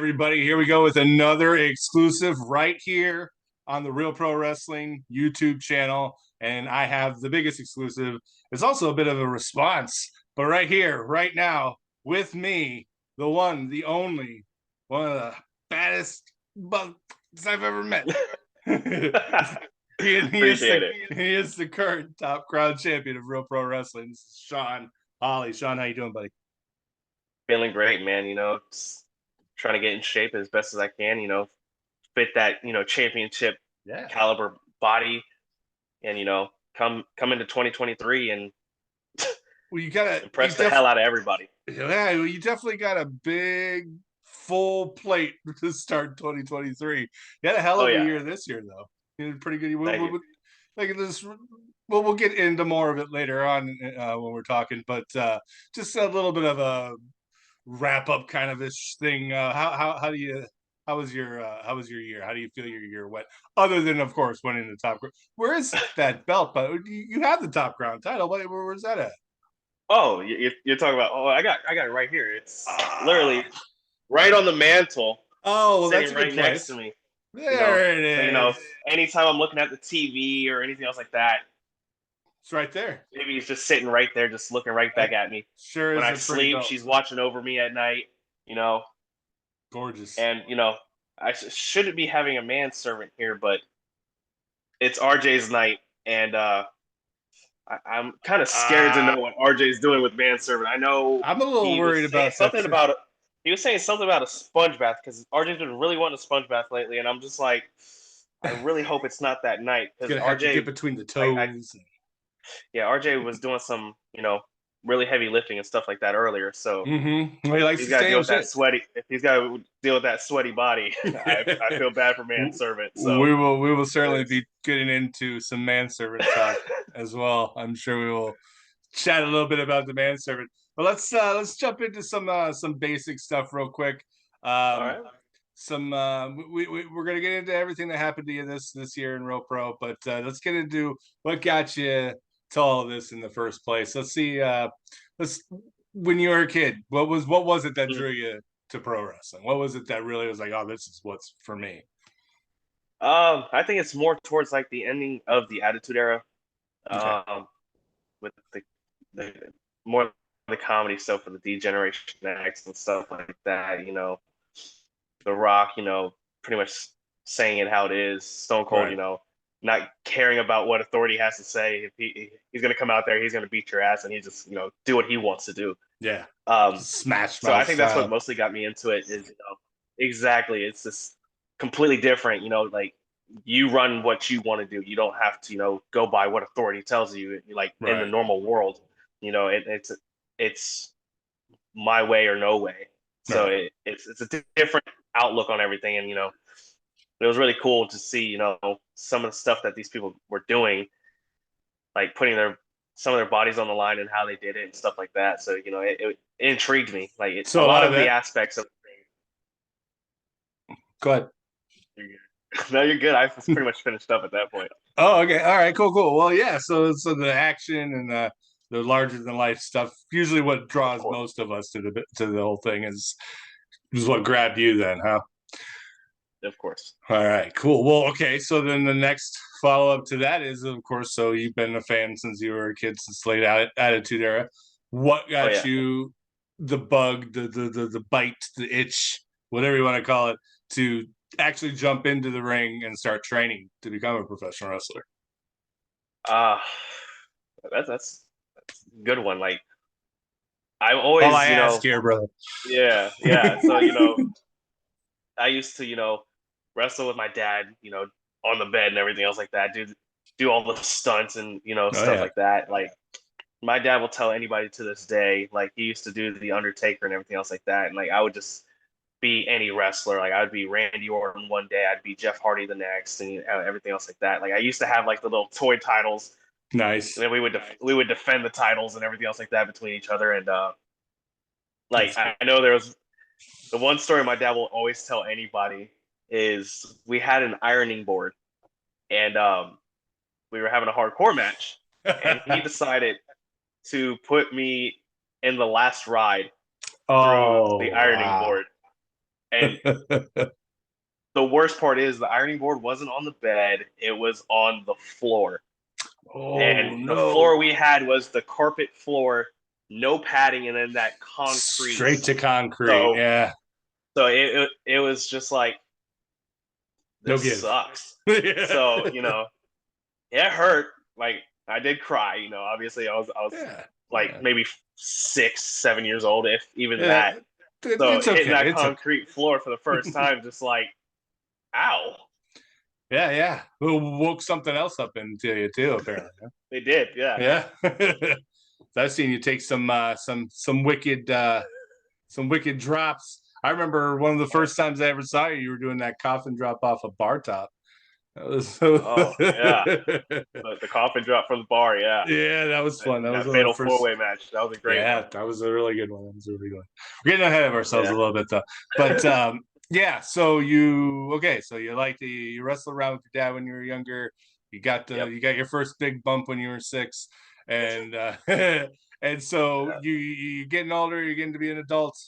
everybody. Here we go with another exclusive right here on the Real Pro Wrestling YouTube channel. And I have the biggest exclusive. It's also a bit of a response, but right here, right now, with me, the one, the only, one of the baddest bugs I've ever met. he, he, is Appreciate the, it. he is the current top crowd champion of Real Pro Wrestling. This is Sean Hawley. Sean, how you doing, buddy? Feeling great, man. Just trying to get in shape as best as I can, fit that, championship Yeah. caliber body and, come into 2023 and Well, you impress the hell out of everybody. yeah, well, you definitely got a big full plate to start 2023. You had a hell Oh of a yeah. year this year, though. You did pretty good. Thank you. Like this, we'll get into more of it later on when we're talking, but just a little bit of a wrap up kind of ish thing. How do you? How was your year? How do you feel your year went? Other than, of course, winning the top. Where is that belt? But you have the top ground title. Where's that at? Oh, you're talking about, I got it right here. It's literally Ah. right on the mantle, Oh, well, that's sitting a good right next to place. me, There it So, is. anytime I'm looking at the TV or anything else like that, It's right there. maybe he's just sitting right there, just looking right back That at me. sure When is I a pretty sleep, belt. she's watching over me at night, you know, Gorgeous. and I shouldn't be having a manservant here, but it's RJ's night, and I'm kind of scared to Ah, know what RJ's doing with manservant. I know I'm a little he was worried saying about that something too. about he was saying something about a sponge bath because RJ's been really wanting a sponge bath lately, and I'm just like, I really hope it's not that night It's because gonna have to get between the I toes. yeah, RJ was doing some really heavy lifting and stuff like that earlier, so. Mm-hmm. Well, he likes He's to got to stay deal in with that shape. sweaty. If he's got to deal with that sweaty body, I feel bad for manservant. So We will certainly it's be getting into some manservant talk as well. I'm sure we will chat a little bit about the manservant. But let's jump into some basic stuff real quick. all Um, right. some we're gonna get into everything that happened to you this year in Real Pro, but let's get into what got you to all of this in the first place. Let's see. Let's when you were a kid, what was it that Mm. drew you to pro wrestling? What was it that really was like, oh, this is what's for me? I think it's more towards like the ending of the Attitude Era, Okay, um, with the more the comedy stuff with the D-Generation X and stuff like that. The Rock, pretty much saying it how it is. Stone Cold, right. not caring about what authority has to say. If he's gonna come out there, he's gonna beat your ass, and he just do what he wants to do. Yeah, Um, Smash so I Mouth think that's what style. mostly got me into it is exactly it's just completely different. Like you run what you want to do. You don't have to go by what authority tells you. Like in the Right. normal world, it's my way or no way. So Right. it's a different outlook on everything, and it was really cool to see some of the stuff that these people were doing, like putting some of their bodies on the line and how they did it and stuff like that. So it intrigued me. Like a So lot of the that aspects of go ahead. no, you're good. I was pretty much finished up at that point. Oh, okay. All right. Cool. Cool. Well, yeah. So the action and the larger than life stuff usually what Of draws course, most of us to the whole thing is what grabbed you then, huh? of course. All right. Cool. Well, okay. So then the next follow up to that is, of course, so you've been a fan since you were a kid, since late Attitude Era. What Oh got yeah. you the bug, the bite, the itch, whatever you want to call it, to actually jump into the ring and start training to become a professional wrestler? Uh that's a good one. Like I'm All I always, ask here, brother. yeah, yeah. So I used to, wrestle with my dad, on the bed and everything else like that. Do all the stunts and Oh stuff yeah. like that. Like my dad will tell anybody to this day, like he used to do the Undertaker and everything else like that. And like I would just be any wrestler. Like I'd be Randy Orton one day, I'd be Jeff Hardy the next, and everything else like that. Like I used to have like the little toy titles, and Nice. then we would defend the titles and everything else like that between each other. And like That's cool. I know there was the one story my dad will always tell anybody is we had an ironing board, and we were having a hardcore match, and he decided to put me in the last ride through the Oh ironing wow. board. And the worst part is the ironing board wasn't on the bed; it was on the floor. Oh And the no. floor we had was the carpet floor, no padding, and then that concrete. Straight to concrete. So, Yeah. so it was just like No this give. sucks. Yeah. So it hurt. Like I did cry. Obviously I was Yeah. like Yeah. maybe 6, 7 years old, if even Yeah. that. So It's hitting okay. that It's okay. concrete floor for the first time, just like, ow. Yeah, yeah. Who woke something else up into you too, apparently. They did, yeah. Yeah. I've seen you take some wicked drops. I remember one of the first times I ever saw you, you were doing that coffin drop off a bar top. That was so Oh yeah, the coffin drop from the bar, yeah. yeah, that was fun. That was That one of the fatal first. four-way match. That was a great one. Yeah, that was a really good one. That was a really good one. We're getting ahead of ourselves a Yeah. little bit though. But yeah, so you like you wrestled around with your dad when you were younger. Yep. You got your first big bump when you were 6, Yes, sir. and and so Yeah. you getting older, you're getting to be an adult.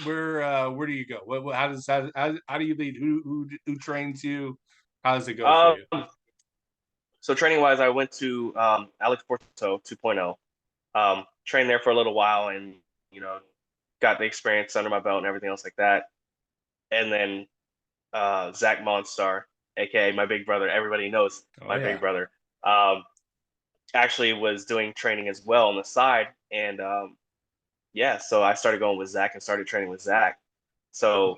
Where do you go? How do you lead? Who trains you? How does it go for you? Um, so training wise, I went to Alex Porto 2.0. Trained there for a little while, and you know, got the experience under my belt and everything else like that. And then Zach Monstar, aka my big brother, everybody knows Oh my big yeah. brother, um, actually was doing training as well on the side. And yeah, so I started going with Zach and started training with Zach. So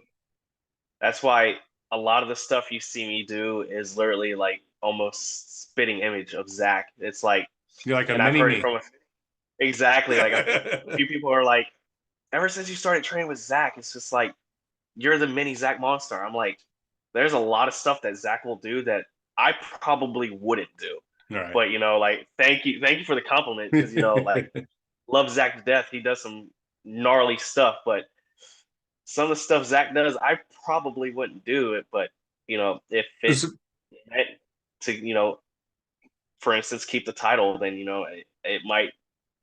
that's why a lot of the stuff you see me do is literally like almost spitting image of Zach. It's like, You're like a and I've mini heard it me. from exactly like a few people are like, ever since you started training with Zach, it's just like you're the mini Zach Monster. I'm like, there's a lot of stuff that Zach will do that I probably wouldn't do. All right. But like, thank you for the compliment because like, love Zach to death. He does some gnarly stuff, but some of the stuff Zach does, I probably wouldn't do it. But if it meant to, for instance, keep the title, then it might,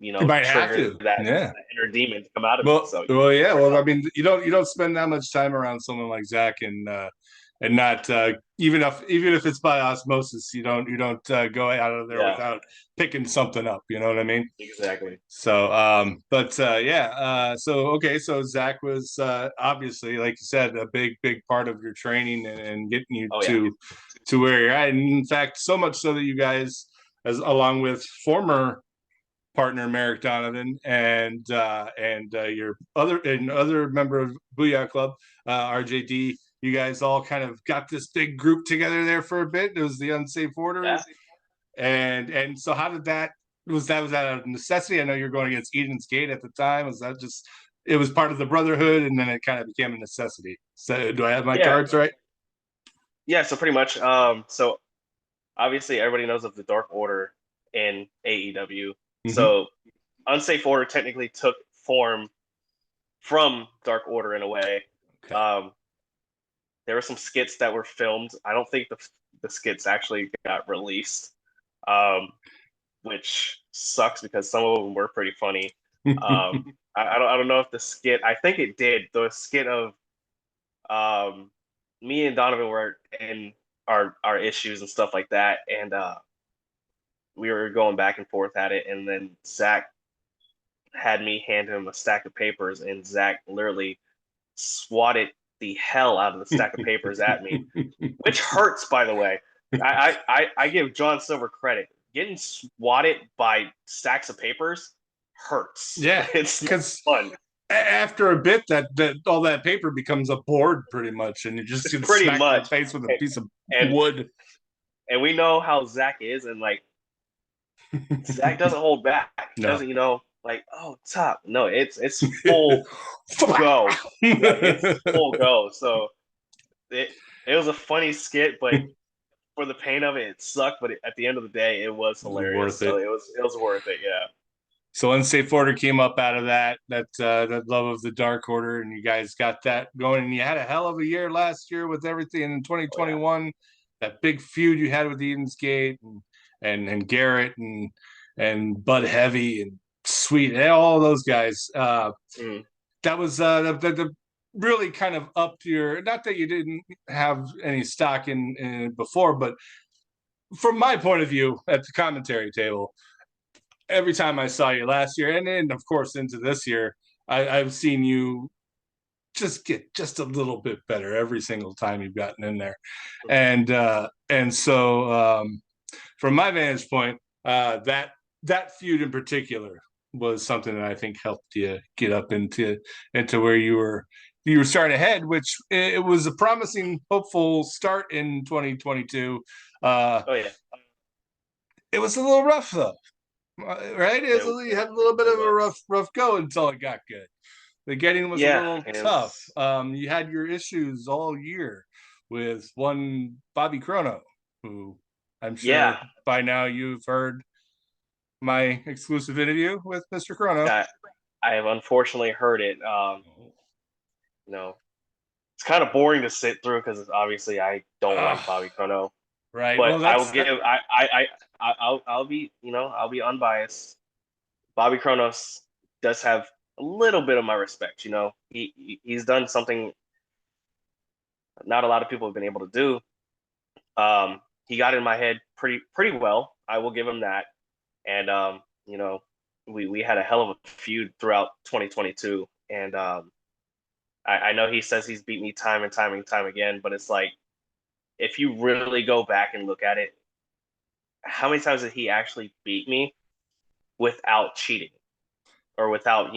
You might have trigger to. that Yeah. inner demon to come out of me. Well, So well, you yeah. never Well, I know. mean, you don't spend that much time around someone like Zach, and not even if it's by osmosis, you don't go out of there Yeah, without picking something up. You know what I mean? exactly. So, but yeah. So okay. So Zach was obviously, like you said, a big part of your training and getting you Oh yeah. to where you're at. And in fact, so much so that you guys, as along with former partner Merrick Donovan and your other member of Booyah Club, RJD. You guys all kind of got this big group together there for a bit. It was the Unsafe Yeah. Order, and so how did that was that a necessity? I know you're going against Eden's Gate at the time. Was that just it was part of the brotherhood, and then it kind of became a necessity? So do I have my Yeah. cards right? Yeah. So pretty much. So obviously everybody knows of the Dark Order in AEW. Mm-hmm. So Unsafe Order technically took form from Dark Order in a way. Okay. Um, there were some skits that were filmed. I don't think the skits actually got released, um, which sucks because some of them were pretty funny. Um, I don't know if the skit. I think it did. The skit of um, me and Donovan were in our issues and stuff like that, and we were going back and forth at it, and then Zach had me hand him a stack of papers, and Zach literally swatted the hell out of the stack of papers at me, which hurts, by the way. I give John Silver credit. Getting swatted by stacks of papers hurts. Yeah, It's not because fun. after a bit, that all that paper becomes a board pretty much, and you just get Pretty smacked in the much. face with a piece of And wood. and we know how Zach is, and like Zach doesn't hold back. He No. doesn't, like, oh, top. No, it's full go. It's full go. So it it was a funny skit, but for the pain of it, it sucked. But at the end of the day, it was hilarious. Worth So it. it was worth it. Yeah. So Unsafe Order came up out of that love of the Dark Order, and you guys got that going. And you had a hell of a year last year with everything in Oh yeah. 2021. That big feud you had with Eden's Gate and Garrett and Bud Heavy and Sweet and all those guys. Mm. That was really kind of upped your, not that you didn't have any stock in it before, but from my point of view at the commentary table, every time I saw you last year, and then of course into this year, I've seen you just get just a little bit better every single time you've gotten in there, and so from my vantage point, that feud in particular was something that I think helped you get up into where you were starting ahead, which it was a promising, hopeful start in 2022. Oh yeah, It was a little rough though, right? You had a little bit it of a was. rough go until it got good. The getting was a Yeah, little it tough. was. You had your issues all year with one Bobby Chrono, who I'm Yeah, sure by now you've heard my exclusive interview with Mr. Chrono. I, I have unfortunately heard it. You know, it's kind of boring to sit through because obviously I don't like Oh, Bobby Kono, right. but Well, I will give I'll be I'll be unbiased. Bobby Kronos does have a little bit of my respect. He's done something not a lot of people have been able to do. He got in my head pretty well. I will give him that. And we had a hell of a feud throughout 2022. And I know he says he's beat me time and time and time again, but it's like if you really go back and look at it, how many times did he actually beat me without cheating or without at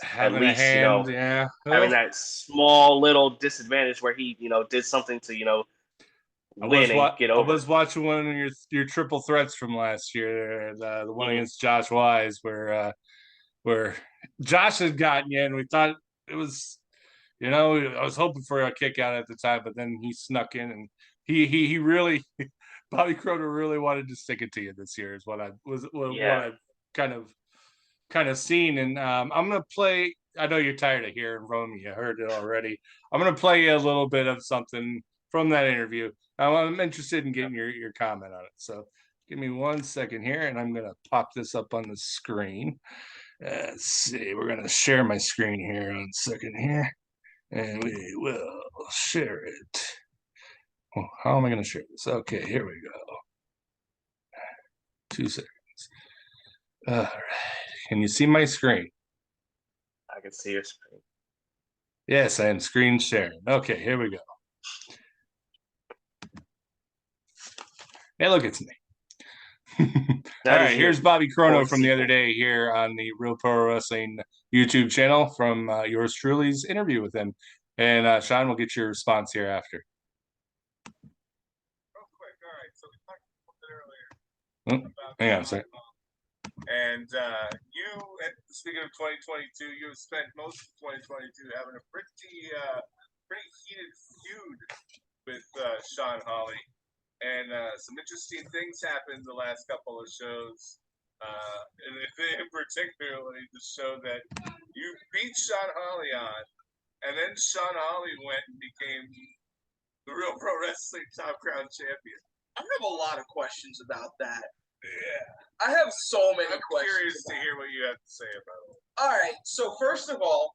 having a least hand, yeah. having Well, that small little disadvantage where he did something to win and get I over. was watching one of your triple threats from last year, the one Mm-hmm. against Josh Wise, where Josh had gotten you, and we thought it was, I was hoping for a kick out at the time, but then he snuck in, and he really, Bobby Croner really wanted to stick it to you this year, is what Yeah, I kind of seen, and I'm gonna play. I know you're tired of hearing from me. You heard it already. I'm gonna play you a little bit of something from that interview. I'm interested in getting your comment on it. So give me 1 second here, and I'm gonna pop this up on the screen. Let's see. We're gonna share my screen here on a second here, and we will share it. Oh, how am I gonna share this? Okay, here we go. 2 seconds. All right. Can you see my screen? I can see your screen. Yes, I am screen sharing. Okay, here we go. Hey, look, it's me. All That is right, your here's Bobby Chrono from voice. the other day here on the Real Pro Wrestling YouTube channel from yours truly's interview with him. And Sean will get your response here after. Real quick, all right. So we talked a little bit earlier about hang on a second. And speaking of 2022, you have spent most of 2022 having a pretty heated feud with Sean Hawley. And some interesting things happened the last couple of shows. And in particularly the show that you beat Sean Hawley on, and then Sean Hawley went and became the Real Pro Wrestling Top Crown Champion. I have a lot of questions about that. Yeah, I have so many I'm questions. curious to hear what you have to say about it. All right, so first of all,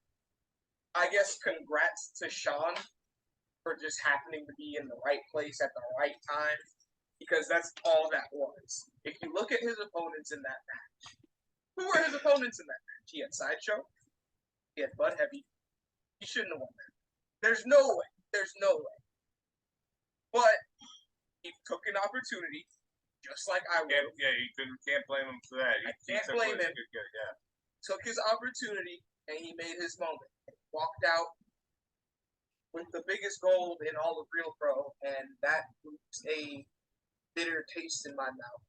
I guess congrats to Sean for just happening to be in the right place at the right time, because that's all that was. If you look at his opponents in that match, who were his opponents in that match? He had Sideshow, he had Bud Heavy. He shouldn't have won that. There's no way. There's no way. But he took an opportunity, just like I would. Yeah, you can't blame him for that. I can't blame him. Yeah. Took his opportunity and he made his moment. Walked out with the biggest gold in all of Real Pro, and that leaves a bitter taste in my mouth.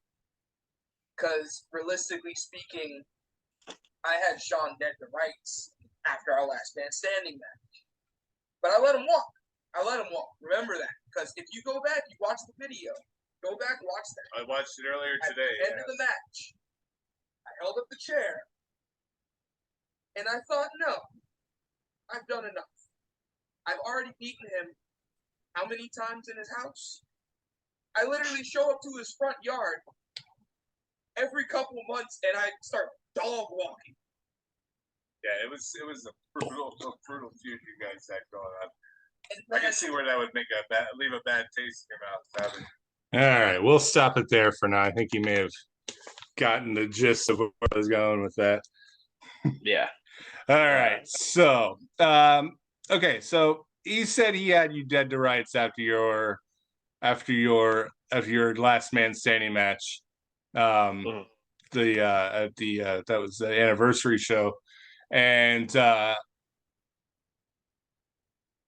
Because realistically speaking, I had Sean dead to rights after our last man standing match. But I let him walk. Remember that. Because if you go back, you watch the video. Go back, watch that. I watched it earlier today. At the end of the match, I held up the chair, and I thought, no, I've done enough. I've already beaten him how many times in his house? I literally show up to his front yard every couple months, and I start dog walking. Yeah, it was a brutal feud you guys had going on. I can see where that would leave a bad taste in your mouth. All right, we'll stop it there for now. I think you may have gotten the gist of where I was going with that. Yeah. All right. So, okay. So he said he had you dead to rights after your last man standing match. Mhm. That was the anniversary show, and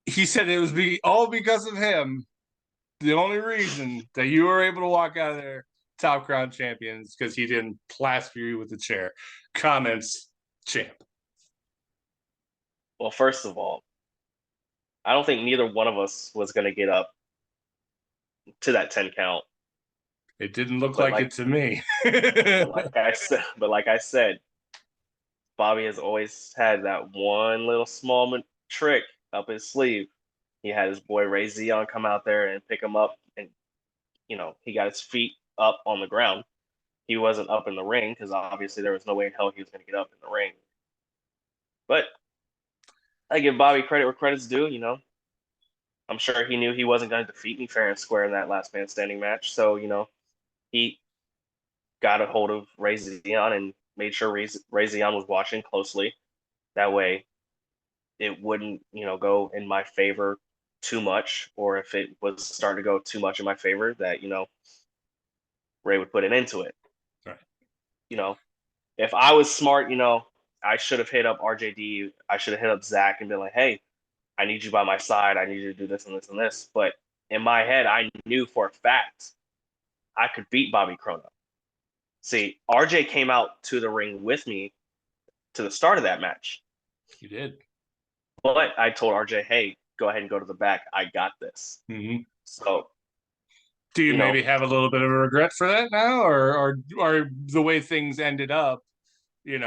he said it was all because of him. The only reason that you were able to walk out of there top crown champions because he didn't plaster you with the chair. Comments, champ. Well, first of all, I don't think neither one of us was going to get up to that 10 count. It didn't look But like it to me. but like I said, Bobby has always had that one little small trick up his sleeve. He had his boy Ray Zion come out there and pick him up, and he got his feet up on the ground. He wasn't up in the ring because obviously there was no way in hell he was going to get up in the ring. But I give Bobby credit where credit's due. I'm sure he knew he wasn't going to defeat me fair and square in that last man standing match. So he got a hold of Ray Zion and made sure Ray Zion was watching closely. That way, it wouldn't go in my favor too much, or if it was starting to go too much in my favor, that Ray would put an end to it. Right. If I was smart, I should have hit up RJD. I should have hit up Zach and been like, "Hey, I need you by my side. I need you to do this and this and this." But in my head, I knew for a fact I could beat Bobby Chrono. See, RJ came out to the ring with me to the start of that match. You did. But I told RJ, "Hey, go ahead and go to the back. I got this." Mm-hmm. So, do you maybe have a little bit of a regret for that now, or the way things ended up? You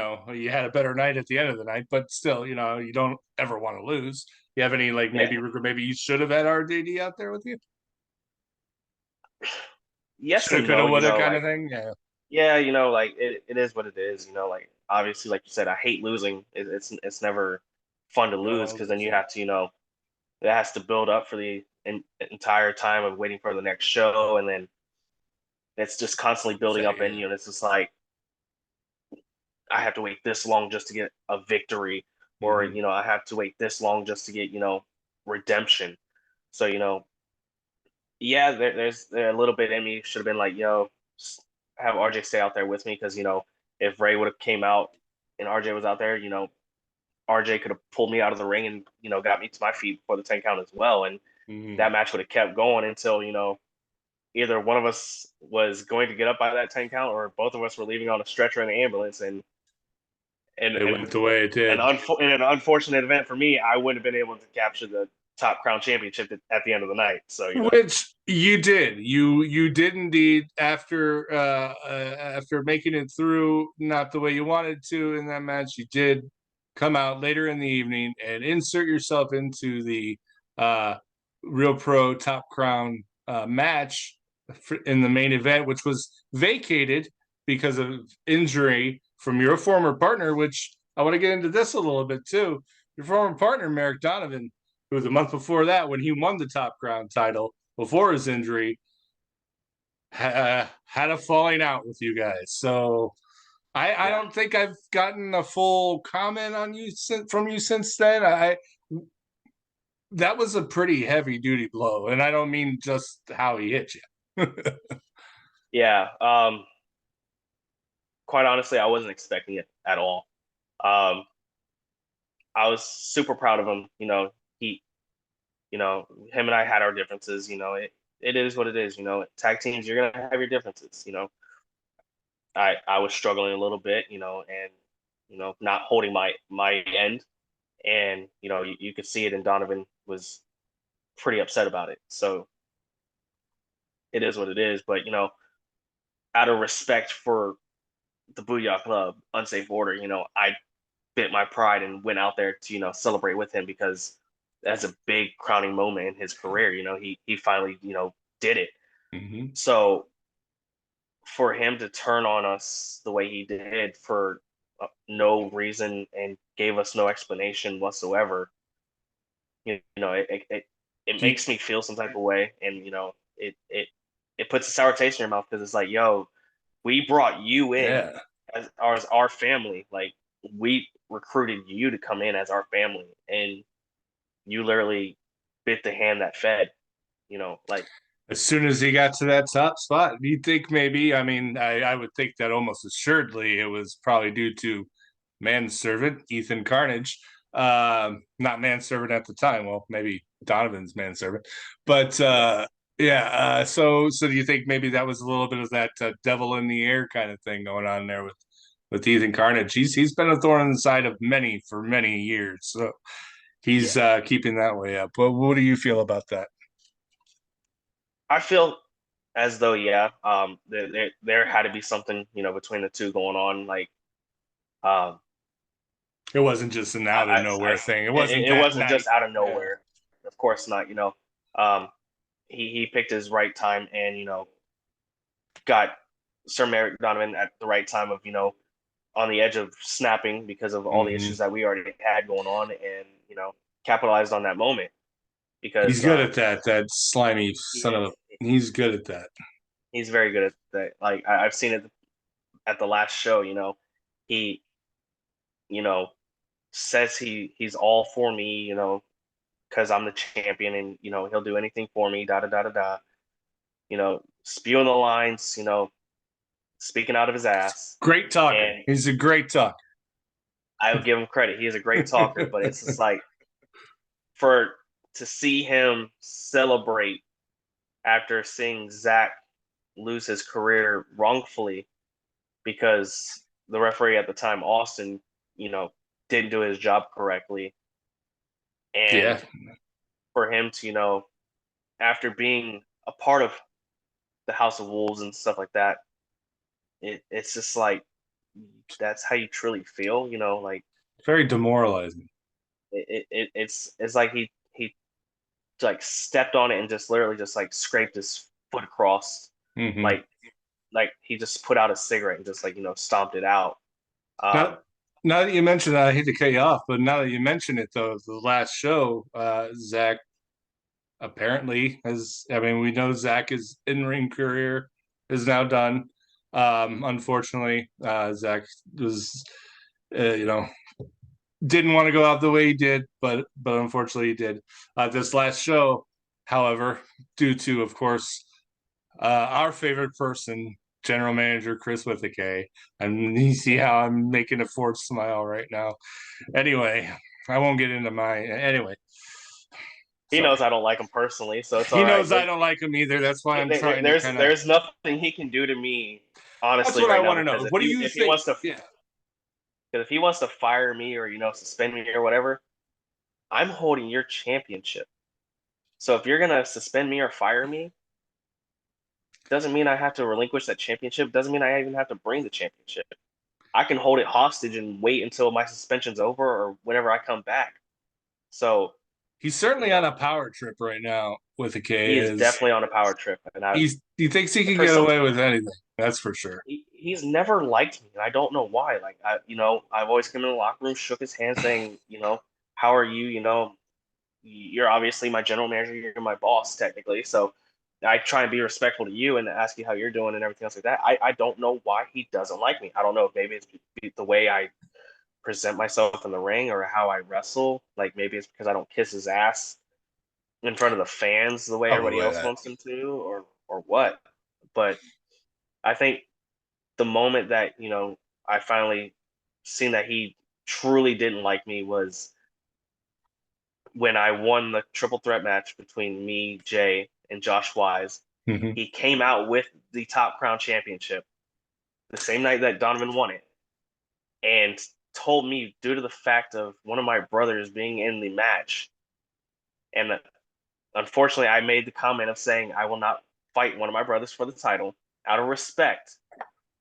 had a better night at the end of the night, but still, you don't ever want to lose. You have any maybe regret? Maybe you should have had RJD out there with you. Yes Shoulda, and coulda, no. woulda, kind of thing. Yeah. Yeah, it is what it is. Obviously, like you said, I hate losing. It's never fun to lose because then you have to, it has to build up for the entire time of waiting for the next show, and then it's just constantly building up in you, and it's just like I have to wait this long just to get a victory, or I have to wait this long just to get redemption. So yeah, there's a little bit in me should have been like, have RJ stay out there with me because if Ray would have came out and RJ was out there, RJ could have pulled me out of the ring and got me to my feet before the 10 count as well, and that match would have kept going until either one of us was going to get up by that 10 count or both of us were leaving on a stretcher in the ambulance, and it went the way it did. In an unfortunate event for me, I wouldn't have been able to capture the top crown championship at the end of the night. So which you did, you did indeed after making it through not the way you wanted to in that match. You did come out later in the evening and insert yourself into the Real Pro Top Crown match in the main event, which was vacated because of injury from your former partner, which I want to get into this a little bit too. Your former partner, Merrick Donovan, who the month before that, when he won the Top Crown title before his injury, had a falling out with you guys. So I don't think I've gotten a full comment on you from you since then. That was a pretty heavy duty blow, and I don't mean just how he hit you. Yeah. Quite honestly, I wasn't expecting it at all. I was super proud of him. He, him and I had our differences. It is what it is. Tag teams, you're gonna have your differences. I was struggling a little bit. And not holding my end, and you could see it, and Donovan was pretty upset about it. So it is what it is. But out of respect for the Booyah Club, Unsafe Order, I bit my pride and went out there to celebrate with him because that's a big crowning moment in his career. He finally did it. Mm-hmm. So for him to turn on us the way he did for no reason and gave us no explanation whatsoever, it Do you- makes me feel some type of way, and it puts a sour taste in your mouth because it's like, yo, we brought you in yeah. as our family, like we recruited you to come in as our family, and you literally bit the hand that fed, like As soon as he got to that top spot, do you think maybe? I mean, I would think that almost assuredly it was probably due to manservant Ethan Carnage. Not manservant at the time. Well, maybe Donovan's manservant, but yeah. yeah. So do you think maybe that was a little bit of that devil in the air kind of thing going on there with Ethan Carnage? He's been a thorn in the side of many for many years, so he's Yeah. keeping that way up. But what do you feel about that? I feel as though, yeah, there had to be something, between the two going on. Like, um, It wasn't just an out of nowhere thing. It wasn't it that wasn't night. just out of Yeah. nowhere. Of course not. Um, he picked his right time and got Sir Merrick Donovan at the right time of on the edge of snapping because of all the issues Hmm. that we already had going on, and capitalized on that moment He's because good at that. That slimy he son of a. is. He's good at that. He's very good at that. Like I've seen it at the last show. He you know says he's all for me. Because I'm the champion, and he'll do anything for me. Da da da da da. Spewing the lines. Speaking out of his ass, Great talker. and He's a great talker. I would give him credit. He is a great talker, but it's just like for to see him celebrate after seeing Zach lose his career wrongfully because the referee at the time, Austin, you know, didn't do his job correctly. Yeah. And for him to, after being a part of the House of Wolves and stuff like that, it's just like that's how you truly feel, like Very demoralizing. it's like he like stepped on it and just literally just like scraped his foot across, Hmm. like he just put out a cigarette and just like stomped it out. Now, Um, now that you mention that, I hate to cut you off, but now that you mention it, though, the last show, Zach apparently has. I mean, we know Zach's in-ring career is now done. Unfortunately, Zach was, you know, didn't want to go out the way he did, but unfortunately he did. This last show, however, due to, of course, our favorite person, General Manager Chris Withick, and you see how I'm making a forced smile right now. Anyway, I won't get into my anyway. he Sorry. knows I don't like him personally, so it's He all right. knows I don't like him either. That's why I'm trying to kind of. There's nothing he can do to me, That's honestly, what I right now. want to Because know. What do you think? Yeah, if he wants to fire me or suspend me or whatever, I'm holding your championship. So if you're gonna suspend me or fire me, doesn't mean I have to relinquish that championship. Doesn't mean I even have to bring the championship. I can hold it hostage and wait until my suspension's over or whenever I come back. So, he's certainly you on know, a power trip right now with a he K. is Is definitely on a power trip, and he thinks he can for get some away with anything? That's for sure. he's never liked me, and I don't know why. Like I've always come in the locker room, shook his hand, saying, how are you? You're obviously my general manager. You're my boss, technically. So I try and be respectful to you and ask you how you're doing and everything else like that. I don't know why he doesn't like me. I don't know if maybe it's the way I present myself in the ring or how I wrestle. Like maybe it's because I don't kiss his ass in front of the fans the way everybody Probably else that. wants him to, or what. But I think the moment that I finally seen that he truly didn't like me was when I won the triple threat match between me, Jay, and Josh Wise. Hmm. He came out with the Top Crown Championship the same night that Donovan won it, and told me due to the fact of one of my brothers being in the match, and unfortunately, I made the comment of saying I will not fight one of my brothers for the title out of respect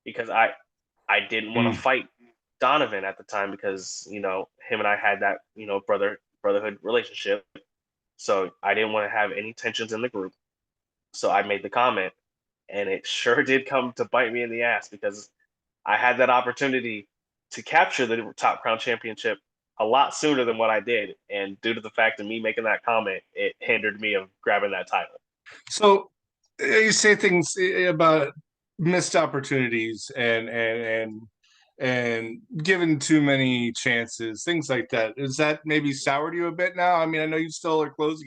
because I didn't want to Mm. fight Donovan at the time because him and I had that brotherhood relationship, so I didn't want to have any tensions in the group. So I made the comment, and it sure did come to bite me in the ass because I had that opportunity to capture the Top Crown Championship a lot sooner than what I did. And due to the fact of me making that comment, it hindered me of grabbing that title. So you say things about missed opportunities and given too many chances, things like that. Is that maybe soured you a bit now? I mean, I know you still are close.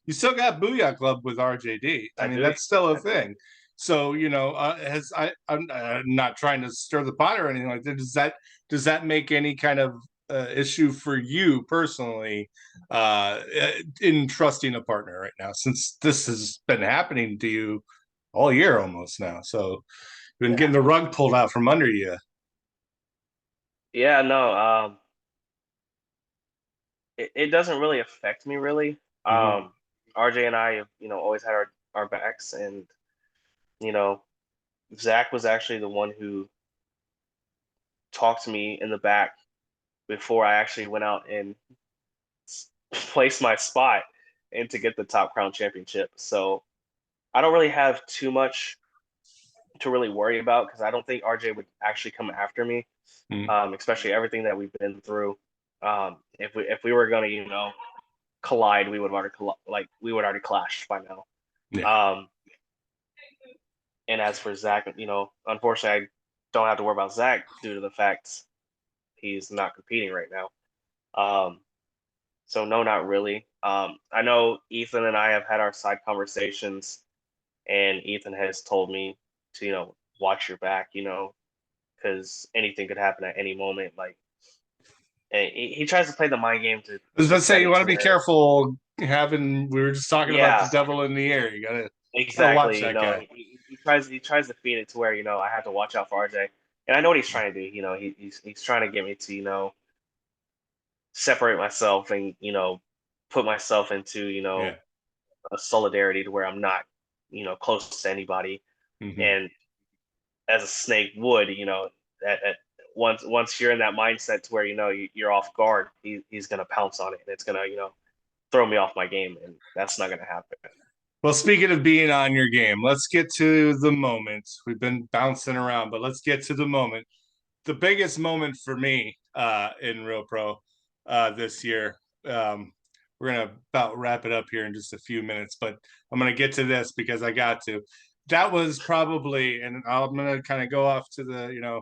You still got Booyah Club with RJD. I mean, do. that's still a thing. So I'm not trying to stir the pot or anything like that. Does that make any kind of issue for you personally in trusting a partner right now, since this has been happening to you all year almost now? So you've been getting the rug pulled out from under you. Yeah, no, it doesn't really affect me really. Mhm. RJ and I have, always had our backs, and you know, Zach was actually the one who talked to me in the back before I actually went out and placed my spot and to get the Top Crown Championship. So I don't really have too much to really worry about because I don't think RJ would actually come after me, Mhm. especially everything that we've been through. If we were gonna, collide, we would have already we would already clashed by now. Yeah. And as for Zach, unfortunately, I don't have to worry about Zach due to the fact he's not competing right now. So no, not really. I know Ethan and I have had our side conversations, and Ethan has told me to, watch your back, because anything could happen at any moment. Like, and he tries to play the mind game I was about to to say, set you it want to to be where, careful having, we were just talking about the yeah, devil in the air. You gotta watch exactly. that guy. He tries to feed it to where I have to watch out for RJ, and I know what he's trying to do. He's trying to get me to separate myself and put myself into Yeah. a solidarity to where I'm not close to anybody. Hmm. And as a snake would, at once you're in that mindset to where you're off guard, he's gonna pounce on it, and it's gonna throw me off my game, and that's not gonna happen. Well, speaking of being on your game, let's get to the moment. We've been bouncing around, but let's get to the moment. The biggest moment for me in Real Pro this year. We're gonna about wrap it up here in just a few minutes, but I'm gonna get to this because I got to. That was probably, and I'm gonna kind of go off to the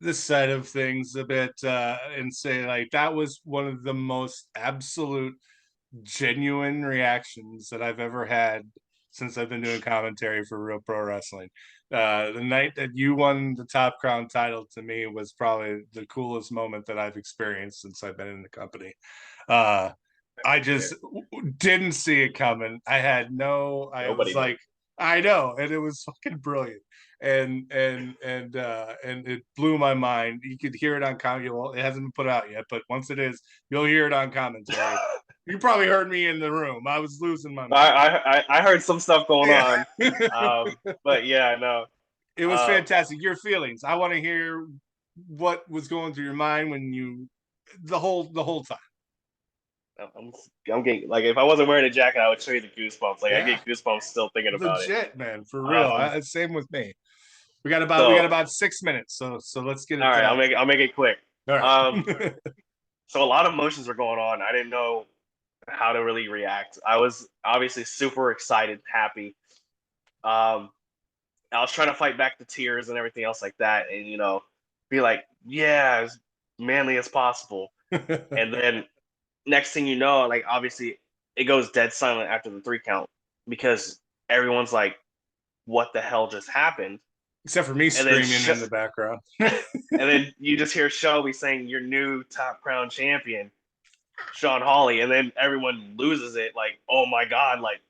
this side of things a bit and say like that was one of the most absolute genuine reactions that I've ever had since I've been doing commentary for Real Pro Wrestling. The night that you won the Top Crown title to me was probably the coolest moment that I've experienced since I've been in the company. Uh, I just didn't see it coming. I was Nobody did. like, I know, and it was fucking brilliant. And it blew my mind. You could hear it on commentary. Well, it hasn't been put out yet, but once it is, you'll hear it on commentary. You probably heard me in the room. I was losing my mind. I heard some stuff going on, Yeah. but yeah, no. It was Um, fantastic. Your feelings. I want to hear what was going through your mind when the whole time. I'm I'm getting like if I wasn't wearing a jacket, I would show you the goosebumps. Like I Yeah. get goosebumps still thinking about it. Legit, man, for real. Um, Same with me. We got so about 6 minutes, so let's get all it. right, I'll make it quick. All right. So a lot of emotions were going on. I didn't know how to really react. I was obviously super excited, happy. Um, I was trying to fight back the tears and everything else like that, and be like, yeah, as manly as possible. And then next thing you know, like obviously it goes dead silent after the 3 count because everyone's like, "What the hell just happened?" Except for me And then screaming in the background. and then you just hear Shelby saying, "Your new Top Crown champion, Sean Hawley," and then everyone loses it. Like, oh my god, like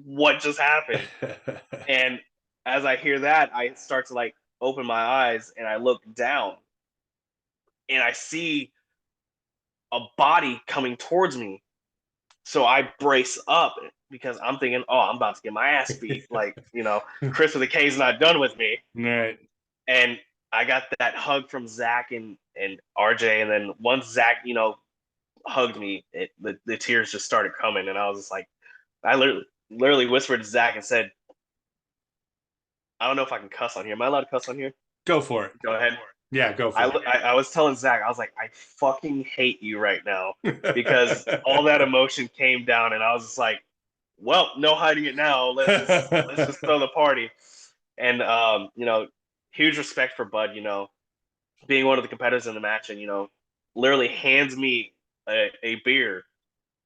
what just happened? And as I hear that, I start to like open my eyes and I look down and I see a body coming towards me. So I brace up because I'm thinking, oh, I'm about to get my ass beat. Like, Chris with the K is not done with me. Right. And I got that hug from Zach and RJ. And then once Zach, hugged me, the tears just started coming. And I was just like, I literally whispered to Zach and said, I don't know if I can cuss on here. Am I allowed to cuss on here? Go for it. Go ahead. Yeah, go for I was telling Zach, I was like, I fucking hate you right now because it. all that emotion came down, and I was just like, well, no hiding it now. Let's just throw the party. And huge respect for Bud. Being one of the competitors in the match, and literally hands me a beer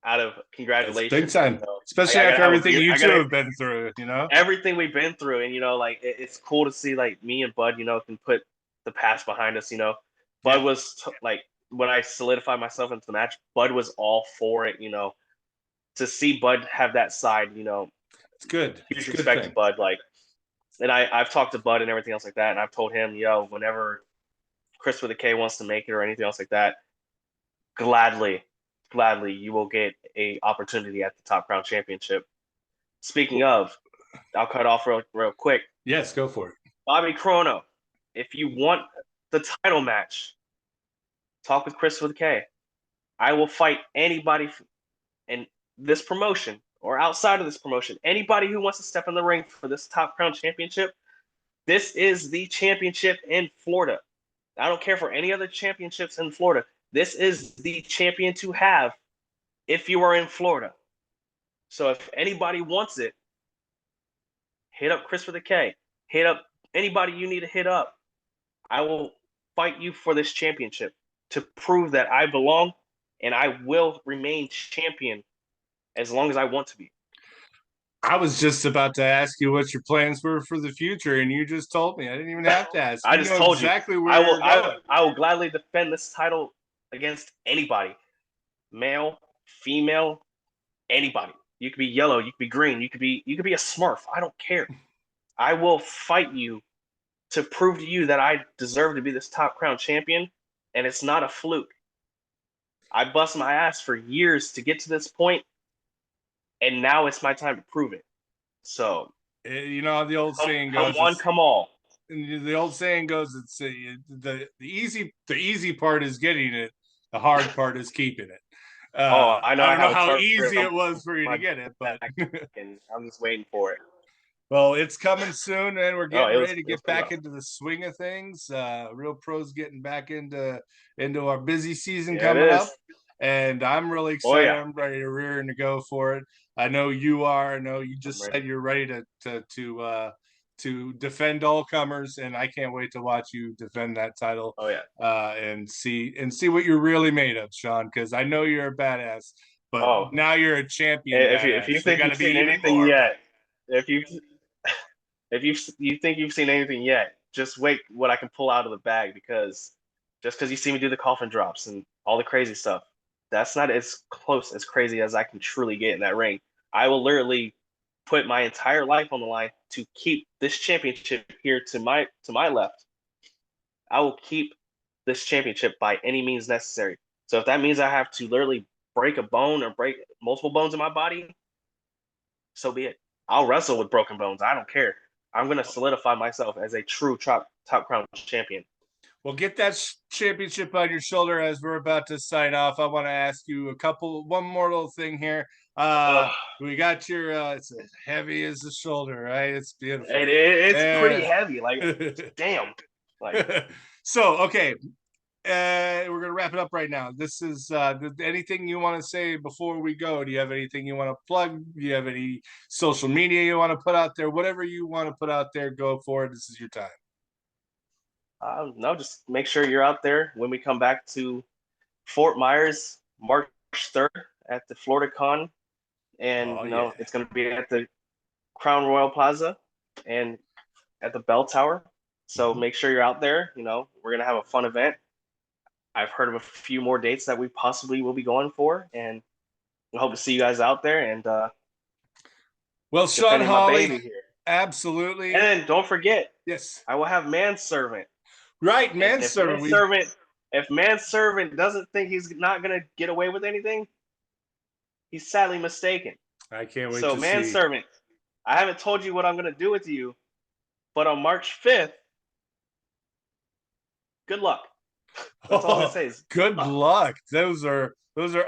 out of That's big congratulations. And time, especially I gotta after have a everything beer. you I two gotta have been through. everything we've been through, and like it's cool to see like me and Bud, can put the past behind us. Bud Yeah, was like when I solidified myself into the match, Bud was all for it. To see Bud have that side, it's good. It's huge a good respect to thing. Bud. Like, and I've talked to Bud and everything else like that, and I've told him, whenever Chris with a K wants to make it or anything else like that, gladly, gladly, you will get a opportunity at the Top Crown Championship. Speaking of, I'll cut off real quick. Yes, go for it. Bobby Chrono, if you want the title match, talk with Chris with a K. I will fight anybody in this promotion or outside of this promotion. Anybody who wants to step in the ring for this Top Crown Championship. This is the championship in Florida. I don't care for any other championships in Florida. This is the champion to have if you are in Florida. So if anybody wants it, hit up Chris with a K. Hit up anybody you need to hit up. I will fight you for this championship to prove that I belong and I will remain champion as long as I want to be. I was just about to ask you what your plans were for the future, and you just told me. I didn't even have to ask. I You just know told you. exactly where I you're will going. I will gladly defend this title against anybody. Male, female, anybody. You could be yellow, you could be green, you could be a Smurf. I don't care. I will fight you to prove to you that I deserve to be this Top Crown champion, and it's not a fluke. I bust my ass for years to get to this point, and now it's my time to prove it. So, You know how the old saying come goes. on, come all. The old saying goes. It's the easy part is getting it. The hard part is keeping it. Oh, I know I I don't know have a how target easy on it was for you to my get it, but back, and I'm just waiting for it. well, it's coming soon, and we're Oh, getting ready to it was get coming back up. into the swing of things. Real pros getting back into our busy season Yeah, it coming up, is. and I'm really Oh excited. yeah, I'm ready to rear and to go for it. I know you are. I know you I'm just ready. said you're ready to defend all comers, and I can't wait to watch you defend that title. Oh yeah. And see what you're really made of, Sean. Because I know you're a badass, but Oh, now you're a champion if badass. you So you think got you've to be seen even anything more. yet, if you you think you've seen anything yet, just wait what I can pull out of the bag because just because you see me do the coffin drops and all the crazy stuff, that's not as close as crazy as I can truly get in that ring. I will literally put my entire life on the line to keep this championship here to my left. I will keep this championship by any means necessary. So if that means I have to literally break a bone or break multiple bones in my body, so be it. I'll wrestle with broken bones. I don't care. I'm gonna solidify myself as a true top crown champion. Well, get that championship on your shoulder as we're about to sign off. I want to ask you one more little thing here. Ugh. We got your, it's as heavy as the shoulder, right? It's beautiful. It's pretty Yeah. heavy. Like, damn. Like, So, okay. We're gonna wrap it up right now. This is anything you want to say before we go? Do you have anything you want to plug? Do you have any social media you want to put out there? Whatever you want to put out there, go for it. This is your time. no, just make sure you're out there when we come back to Fort Myers, March 3rd at the Florida Con, and Oh yeah. it's gonna be at the Crown Royal Plaza and at the Bell Tower. So make sure you're out there. We're gonna have a fun event. I've heard of a few more dates that we possibly will be going for, and we hope to see you guys out there and Well, Sean defending my Hawley, baby here. absolutely. And then don't forget, Yes. I will have manservant. Right, And manservant. if manservant doesn't think he's not gonna get away with anything, he's sadly mistaken. I can't wait So to see. manservant, I haven't told you what I'm gonna do with you, but on March 5th, good luck. That's all I'm gonna say is good luck. Those are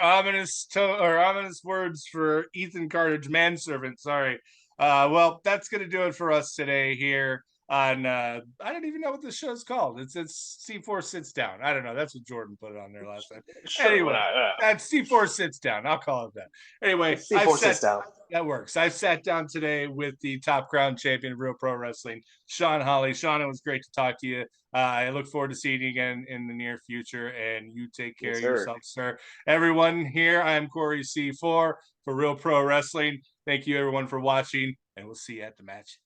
ominous words for Ethan Cartage, manservant. Sorry. Well, that's gonna do it for us today here on I don't even know what the show's called. It's C4 Sits Down. I don't know. That's what Jordan put it on there last time. Sure, why Anyway, not? that's C4 Sits Down. I'll call it that. Anyway, C4 sits down. that works. I've sat down today with the top crown champion of Real Pro Wrestling, Sean Hawley. Sean, it was great to talk to you. I look forward to seeing you again in the near future, and you take care Yes, of sir. yourself, sir. Everyone here, I am Corey C4 for Real Pro Wrestling. Thank you, everyone, for watching, and we'll see you at the match.